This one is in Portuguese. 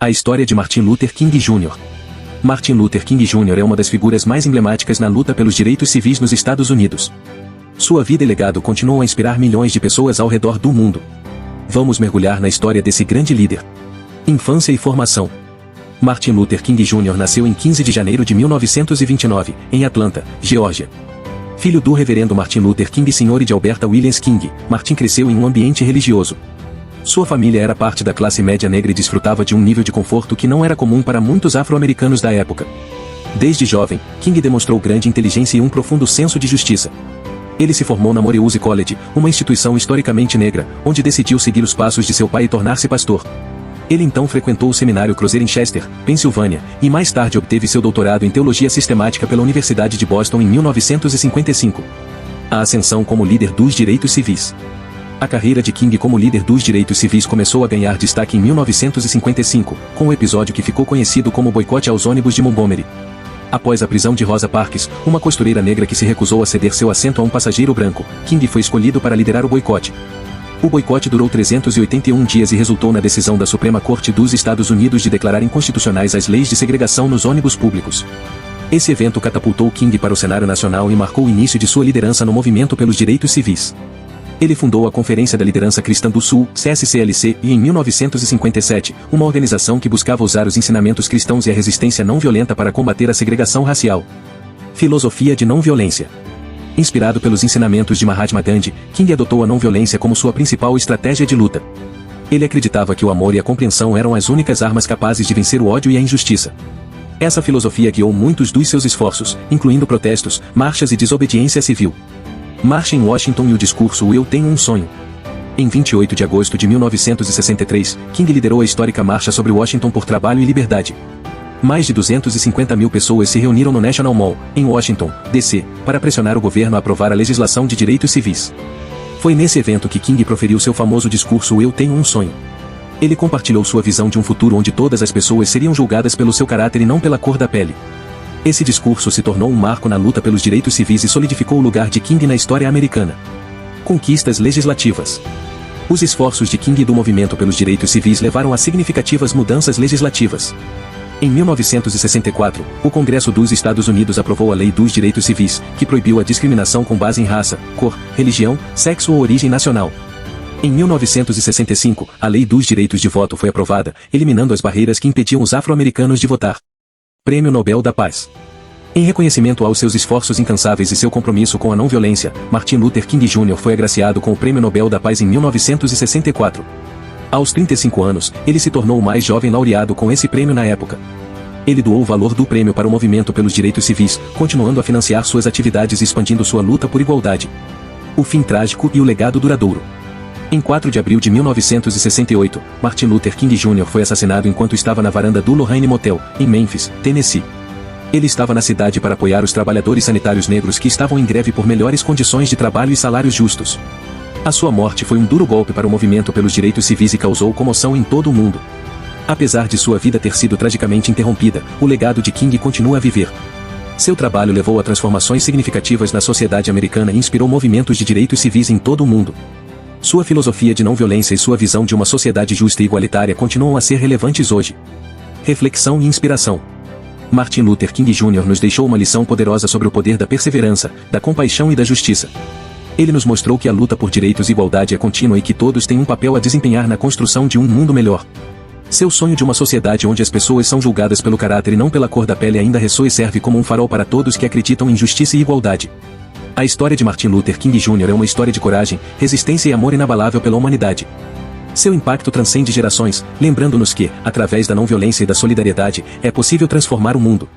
A história de Martin Luther King Jr. Martin Luther King Jr. é uma das figuras mais emblemáticas na luta pelos direitos civis nos Estados Unidos. Sua vida e legado continuam a inspirar milhões de pessoas ao redor do mundo. Vamos mergulhar na história desse grande líder. Infância e formação. Martin Luther King Jr. nasceu em 15 de janeiro de 1929, em Atlanta, Geórgia. Filho do reverendo Martin Luther King Sr. e de Alberta Williams King, Martin cresceu em um ambiente religioso. Sua família era parte da classe média negra e desfrutava de um nível de conforto que não era comum para muitos afro-americanos da época. Desde jovem, King demonstrou grande inteligência e um profundo senso de justiça. Ele se formou na Morehouse College, uma instituição historicamente negra, onde decidiu seguir os passos de seu pai e tornar-se pastor. Ele então frequentou o seminário Crozer em Chester, Pensilvânia, e mais tarde obteve seu doutorado em teologia sistemática pela Universidade de Boston em 1955. A ascensão como líder dos direitos civis. A carreira de King como líder dos direitos civis começou a ganhar destaque em 1955, com o episódio que ficou conhecido como boicote aos ônibus de Montgomery. Após a prisão de Rosa Parks, uma costureira negra que se recusou a ceder seu assento a um passageiro branco, King foi escolhido para liderar o boicote. O boicote durou 381 dias e resultou na decisão da Suprema Corte dos Estados Unidos de declarar inconstitucionais as leis de segregação nos ônibus públicos. Esse evento catapultou King para o cenário nacional e marcou o início de sua liderança no movimento pelos direitos civis. Ele fundou a Conferência da Liderança Cristã do Sul, CSCLC, e em 1957, uma organização que buscava usar os ensinamentos cristãos e a resistência não violenta para combater a segregação racial. Filosofia de não violência. Inspirado pelos ensinamentos de Mahatma Gandhi, King adotou a não violência como sua principal estratégia de luta. Ele acreditava que o amor e a compreensão eram as únicas armas capazes de vencer o ódio e a injustiça. Essa filosofia guiou muitos dos seus esforços, incluindo protestos, marchas e desobediência civil. Marcha em Washington e o discurso Eu Tenho um Sonho. Em 28 de agosto de 1963, King liderou a histórica Marcha sobre Washington por Trabalho e Liberdade. Mais de 250 mil pessoas se reuniram no National Mall, em Washington, D.C., para pressionar o governo a aprovar a legislação de direitos civis. Foi nesse evento que King proferiu seu famoso discurso Eu Tenho um Sonho. Ele compartilhou sua visão de um futuro onde todas as pessoas seriam julgadas pelo seu caráter e não pela cor da pele. Esse discurso se tornou um marco na luta pelos direitos civis e solidificou o lugar de King na história americana. Conquistas legislativas. Os esforços de King e do movimento pelos direitos civis levaram a significativas mudanças legislativas. Em 1964, o Congresso dos Estados Unidos aprovou a Lei dos Direitos Civis, que proibiu a discriminação com base em raça, cor, religião, sexo ou origem nacional. Em 1965, a Lei dos Direitos de Voto foi aprovada, eliminando as barreiras que impediam os afro-americanos de votar. Prêmio Nobel da Paz. Em reconhecimento aos seus esforços incansáveis e seu compromisso com a não-violência, Martin Luther King Jr. foi agraciado com o Prêmio Nobel da Paz em 1964. Aos 35 anos, ele se tornou o mais jovem laureado com esse prêmio na época. Ele doou o valor do prêmio para o movimento pelos direitos civis, continuando a financiar suas atividades e expandindo sua luta por igualdade. O fim trágico e o legado duradouro. Em 4 de abril de 1968, Martin Luther King Jr. foi assassinado enquanto estava na varanda do Lorraine Motel, em Memphis, Tennessee. Ele estava na cidade para apoiar os trabalhadores sanitários negros que estavam em greve por melhores condições de trabalho e salários justos. A sua morte foi um duro golpe para o movimento pelos direitos civis e causou comoção em todo o mundo. Apesar de sua vida ter sido tragicamente interrompida, o legado de King continua a viver. Seu trabalho levou a transformações significativas na sociedade americana e inspirou movimentos de direitos civis em todo o mundo. Sua filosofia de não violência e sua visão de uma sociedade justa e igualitária continuam a ser relevantes hoje. Reflexão e inspiração. Martin Luther King Jr. nos deixou uma lição poderosa sobre o poder da perseverança, da compaixão e da justiça. Ele nos mostrou que a luta por direitos e igualdade é contínua e que todos têm um papel a desempenhar na construção de um mundo melhor. Seu sonho de uma sociedade onde as pessoas são julgadas pelo caráter e não pela cor da pele ainda ressoa e serve como um farol para todos que acreditam em justiça e igualdade. A história de Martin Luther King Jr. é uma história de coragem, resistência e amor inabalável pela humanidade. Seu impacto transcende gerações, lembrando-nos que, através da não-violência e da solidariedade, é possível transformar o mundo.